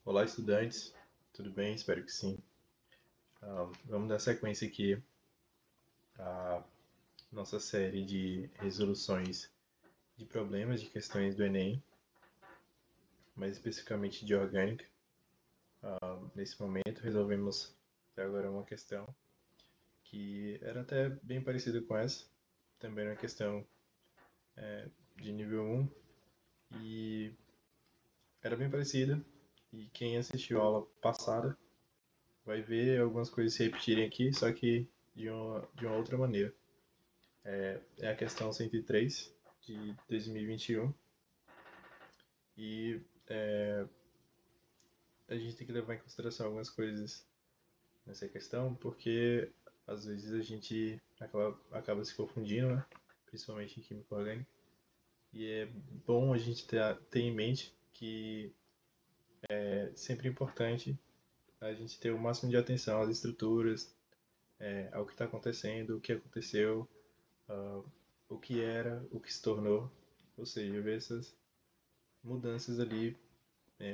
Olá, estudantes. Tudo bem? Espero que sim. Vamos dar sequência aqui à nossa série de resoluções de problemas de questões do Enem, mais especificamente de orgânica. Nesse momento, resolvemos até agora uma questão que era até bem parecida com essa. Também era uma questão de nível 1 e era bem parecida. E quem assistiu a aula passada vai ver algumas coisas se repetirem aqui, só que de uma outra maneira. É a questão 103 de 2021 e a gente tem que levar em consideração algumas coisas nessa questão, porque às vezes a gente acaba se confundindo, né? Principalmente em química orgânica, e é bom a gente ter em mente que é sempre importante a gente ter o máximo de atenção às estruturas, ao que está acontecendo, o que aconteceu, o que era, o que se tornou, ou seja, ver essas mudanças ali,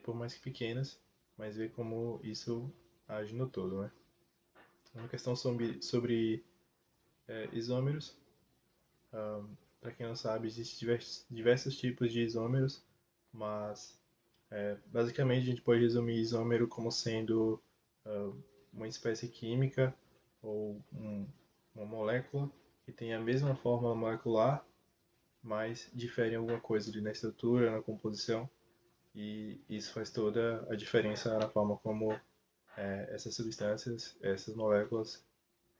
por mais que pequenas, mas ver como isso age no todo, né? Uma questão sobre isômeros. Para quem não sabe, existem diversos tipos de isômeros, mas basicamente a gente pode resumir isômero como sendo uma espécie química ou uma molécula que tem a mesma fórmula molecular, mas difere em alguma coisa ali na estrutura, na composição, e isso faz toda a diferença na forma como essas substâncias, essas moléculas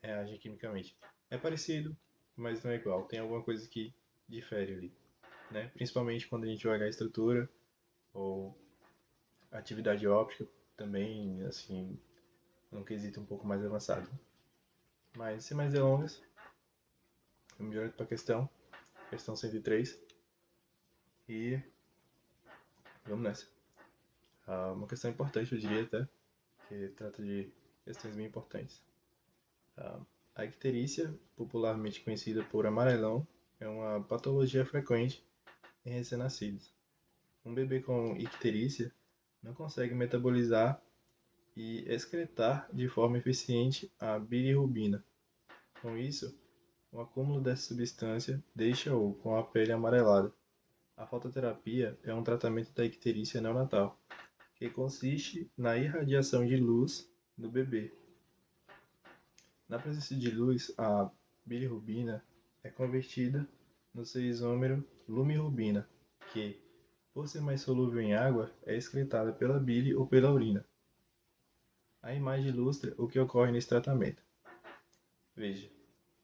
reagem quimicamente. É parecido, mas não é igual. Tem alguma coisa que difere ali, né? Principalmente quando a gente vai olhar a estrutura ou a atividade óptica, também, assim, num quesito um pouco mais avançado. Mas, sem mais delongas, vamos direto para a questão 103, e vamos nessa. Uma questão importante, eu diria até, que trata de questões bem importantes. A icterícia, popularmente conhecida por amarelão, é uma patologia frequente em recém-nascidos. Um bebê com icterícia não consegue metabolizar e excretar de forma eficiente a bilirrubina. Com isso, o acúmulo dessa substância deixa-o com a pele amarelada. A fototerapia é um tratamento da icterícia neonatal, que consiste na irradiação de luz do bebê. Na presença de luz, a bilirrubina é convertida no seu isômero lumirrubina, que, por ser mais solúvel em água, é excretada pela bile ou pela urina. A imagem ilustra o que ocorre nesse tratamento. Veja,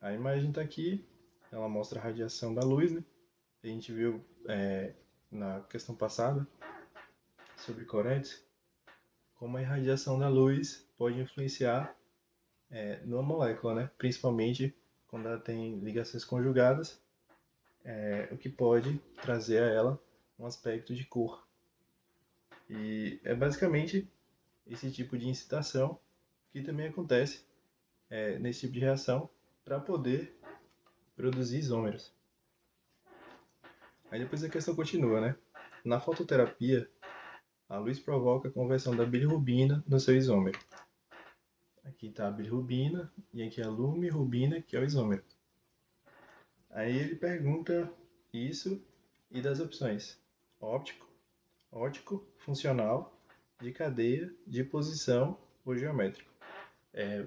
a imagem está aqui, ela mostra a radiação da luz, né? A gente viu na questão passada sobre coretes, como a irradiação da luz pode influenciar numa molécula, né? Principalmente quando ela tem ligações conjugadas, o que pode trazer a ela um aspecto de cor. E é basicamente esse tipo de incitação que também acontece nesse tipo de reação para poder produzir isômeros. Aí depois a questão continua, né? Na fototerapia, a luz provoca a conversão da bilirrubina no seu isômero. Aqui está a bilirrubina e aqui a lumirrubina, que é o isômero. Aí ele pergunta isso e das opções: óptico, ótico, funcional, de cadeia, de posição ou geométrico.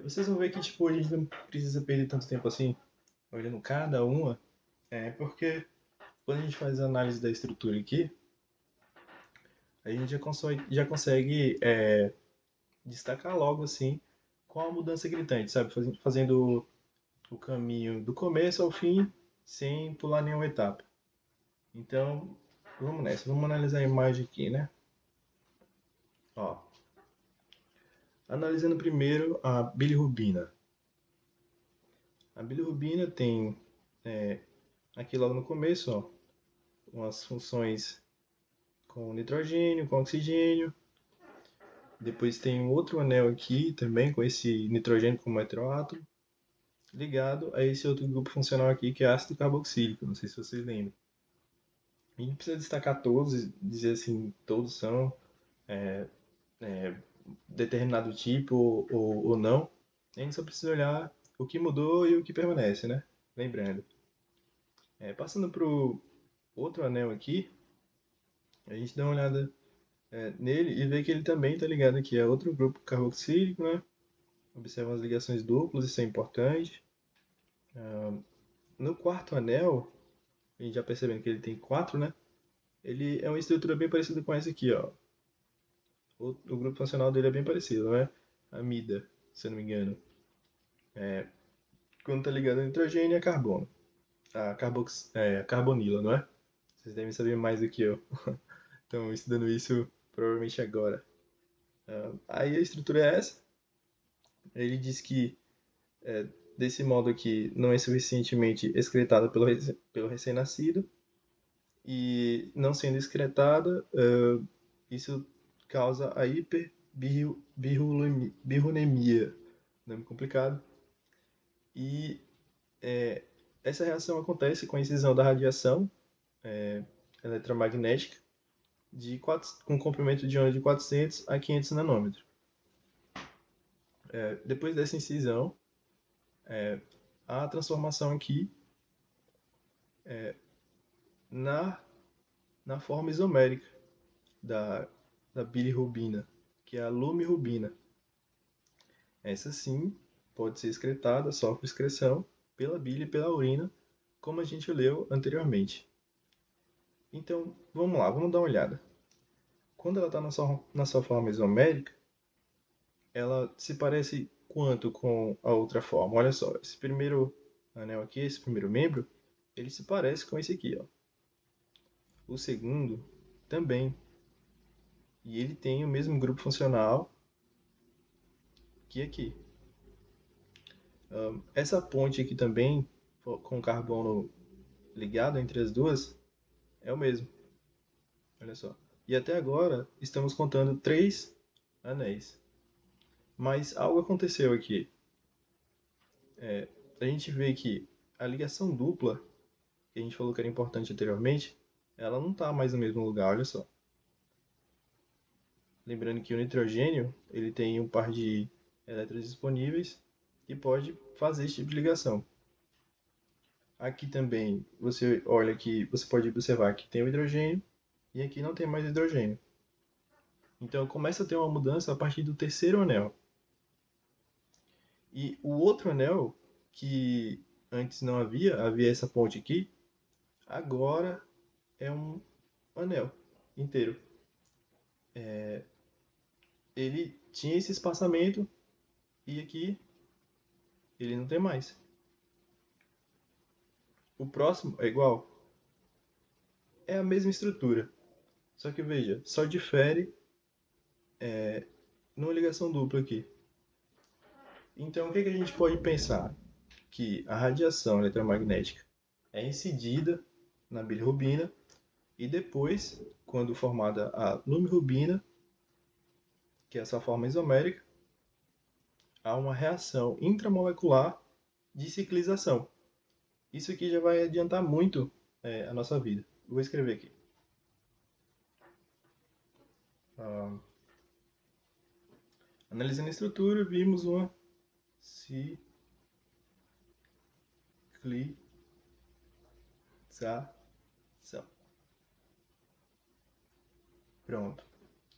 Vocês vão ver que tipo, a gente não precisa perder tanto tempo assim olhando cada uma, porque quando a gente faz a análise da estrutura aqui, a gente já consegue destacar logo assim qual a mudança gritante, sabe? Fazendo o caminho do começo ao fim sem pular nenhuma etapa. Então, vamos nessa. Vamos analisar a imagem aqui, né? Ó, analisando primeiro a bilirrubina. A bilirrubina tem aqui logo no começo, ó, umas funções com nitrogênio, com oxigênio. Depois tem um outro anel aqui também com esse nitrogênio como heteroátomo, ligado a esse outro grupo funcional aqui que é ácido carboxílico. Não sei se vocês lembram. A gente não precisa destacar todos e dizer assim, todos são é, é, determinado tipo ou não. A gente só precisa olhar o que mudou e o que permanece, né? Lembrando. Passando para o outro anel aqui, a gente dá uma olhada nele e vê que ele também está ligado aqui a outro grupo carboxílico, né? Observa as ligações duplas, isso é importante. No quarto anel, a gente já percebendo que ele tem quatro, né? Ele é uma estrutura bem parecida com essa aqui, ó. O grupo funcional dele é bem parecido, né? Amida, se eu não me engano. Quando tá ligado a nitrogênio é carbono. Carbonila, não é? Vocês devem saber mais do que eu. Estão estudando isso provavelmente agora. Aí a estrutura é essa. Ele diz que desse modo aqui não é suficientemente excretada pelo recém-nascido. E não sendo excretada, isso causa a hiperbirrulemia. Nome complicado. E essa reação acontece com a incisão da radiação eletromagnética com comprimento de onda de 400 a 500 nanômetros. Depois dessa incisão, há a transformação aqui na, na forma isomérica da bilirrubina, que é a lumirrubina. Essa sim pode ser excretada, sofre excreção pela bile e pela urina, como a gente leu anteriormente. Então, vamos lá, vamos dar uma olhada. Quando ela está na sua forma isomérica, ela se parece quanto com a outra forma? Olha só, esse primeiro anel aqui, esse primeiro membro, ele se parece com esse aqui, ó. O segundo também. E ele tem o mesmo grupo funcional que aqui. Essa ponte aqui também, com carbono ligado entre as duas, é o mesmo. Olha só. E até agora estamos contando 3 anéis. Mas algo aconteceu aqui. A gente vê que a ligação dupla, que a gente falou que era importante anteriormente, ela não está mais no mesmo lugar, olha só. Lembrando que o nitrogênio ele tem um par de elétrons disponíveis e pode fazer esse tipo de ligação. Aqui também você olha que você pode observar que tem o hidrogênio e aqui não tem mais hidrogênio. Então começa a ter uma mudança a partir do terceiro anel. E o outro anel, que antes não havia essa ponte aqui, agora é um anel inteiro. Ele tinha esse espaçamento e aqui ele não tem mais. O próximo é igual. É a mesma estrutura. Só que veja, só difere numa ligação dupla aqui. Então o que a gente pode pensar? Que a radiação eletromagnética é incidida na bilirrubina e depois, quando formada a lumirrubina, que é essa forma isomérica, há uma reação intramolecular de ciclização. Isso aqui já vai adiantar muito a nossa vida. Vou escrever aqui. Analisando a estrutura, vimos uma ciclização. Pronto.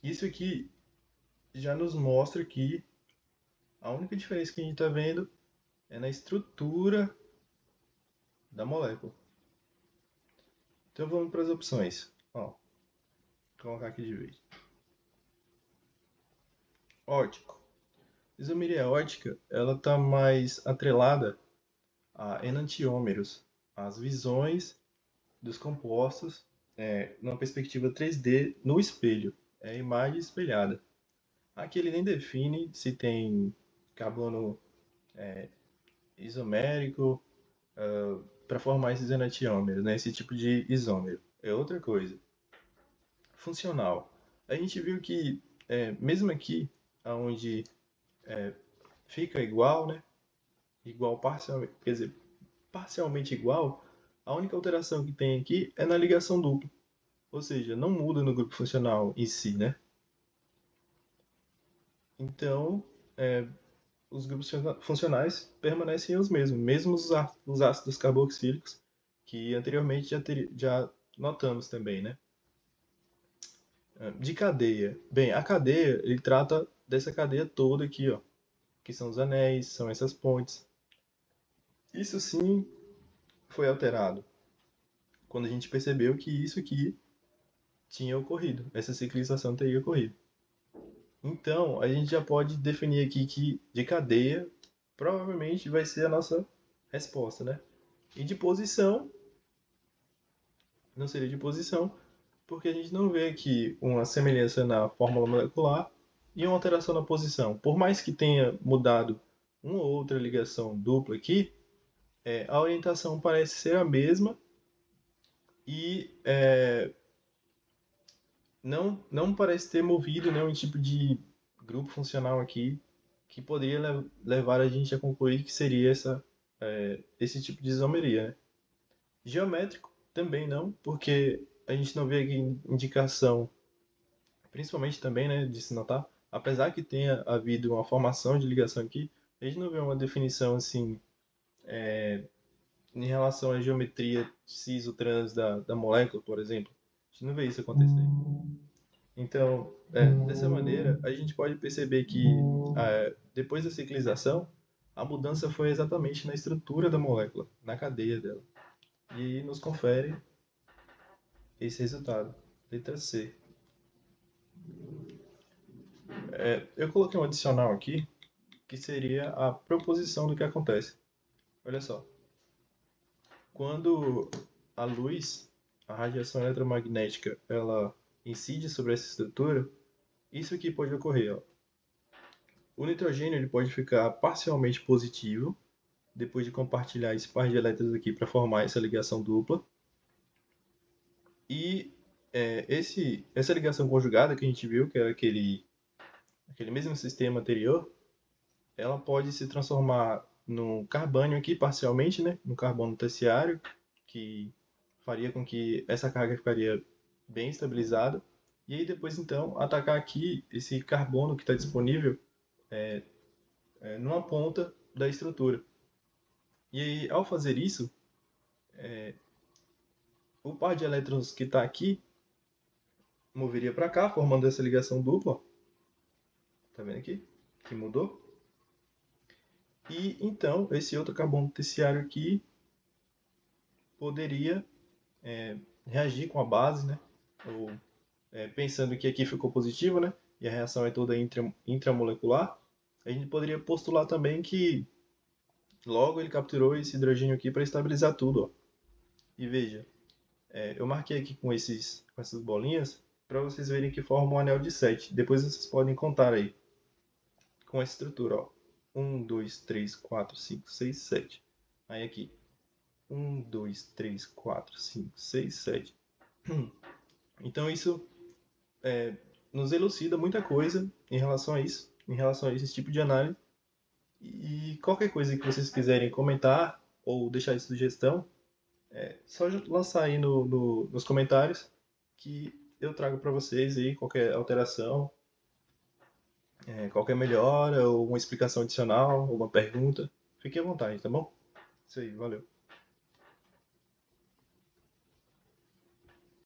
Isso aqui já nos mostra que a única diferença que a gente está vendo é na estrutura da molécula. Então vamos para as opções. Vou colocar aqui de vez. Ótico. Isomeria ótica, ela está mais atrelada a enantiômeros, as visões dos compostos numa perspectiva 3D no espelho. É a imagem espelhada. Aqui ele nem define se tem carbono isomérico para formar esses enantiômeros, né? Esse tipo de isômero. É outra coisa. Funcional. A gente viu que, mesmo aqui, onde fica igual, né? Igual parcialmente, quer dizer, parcialmente igual, a única alteração que tem aqui é na ligação dupla. Ou seja, não muda no grupo funcional em si, né? Então, é, os grupos funcionais permanecem os mesmos, mesmo os ácidos carboxílicos, que anteriormente já notamos também, né? De cadeia. Bem, a cadeia, ele trata dessa cadeia toda aqui, ó, que são os anéis, são essas pontes. Isso sim foi alterado quando a gente percebeu que isso aqui tinha ocorrido, essa ciclização teria ocorrido. Então, a gente já pode definir aqui que de cadeia provavelmente vai ser a nossa resposta, né? E de posição, não seria de posição, porque a gente não vê aqui uma semelhança na fórmula molecular e uma alteração na posição. Por mais que tenha mudado uma ou outra ligação dupla aqui, a orientação parece ser a mesma e não parece ter movido nenhum tipo de grupo funcional aqui que poderia levar a gente a concluir que seria esse tipo de isomeria, né? Geométrico também não, porque a gente não vê aqui indicação, principalmente também, né, de se notar, apesar que tenha havido uma formação de ligação aqui, a gente não vê uma definição assim em relação à geometria cis-trans da molécula, por exemplo. A gente não vê isso acontecer. Então, dessa maneira, a gente pode perceber que depois da ciclização, a mudança foi exatamente na estrutura da molécula, na cadeia dela. E nos confere esse resultado. Letra C. Eu coloquei um adicional aqui, que seria a proposição do que acontece. Olha só. Quando a luz, a radiação eletromagnética, ela incide sobre essa estrutura, isso aqui pode ocorrer. Ó. O nitrogênio ele pode ficar parcialmente positivo, depois de compartilhar esse par de elétrons aqui para formar essa ligação dupla. E essa ligação conjugada que a gente viu, que era aquele mesmo sistema anterior, ela pode se transformar no carbônio aqui parcialmente, né, no carbono terciário, que faria com que essa carga ficaria bem estabilizada. E aí depois então atacar aqui esse carbono que está disponível numa ponta da estrutura. E aí ao fazer isso, o par de elétrons que está aqui moveria para cá, formando essa ligação dupla. Tá vendo aqui? Que mudou. E então esse outro carbono terciário aqui poderia reagir com a base, né? Ou pensando que aqui ficou positivo, né? E a reação é toda intramolecular, a gente poderia postular também que logo ele capturou esse hidrogênio aqui para estabilizar tudo, ó. E veja, eu marquei aqui com essas bolinhas para vocês verem que forma um anel de 7. Depois vocês podem contar aí com essa estrutura, ó. 1, 2, 3, 4, 5, 6, 7. Aí aqui, 1, 2, 3, 4, 5, 6, 7. Então isso nos elucida muita coisa em relação a isso, em relação a esse tipo de análise. E qualquer coisa que vocês quiserem comentar ou deixar de sugestão, só lançar aí nos comentários que eu trago para vocês aí qualquer alteração, qualquer melhora ou uma explicação adicional, alguma pergunta. Fique à vontade, tá bom? Isso aí, valeu.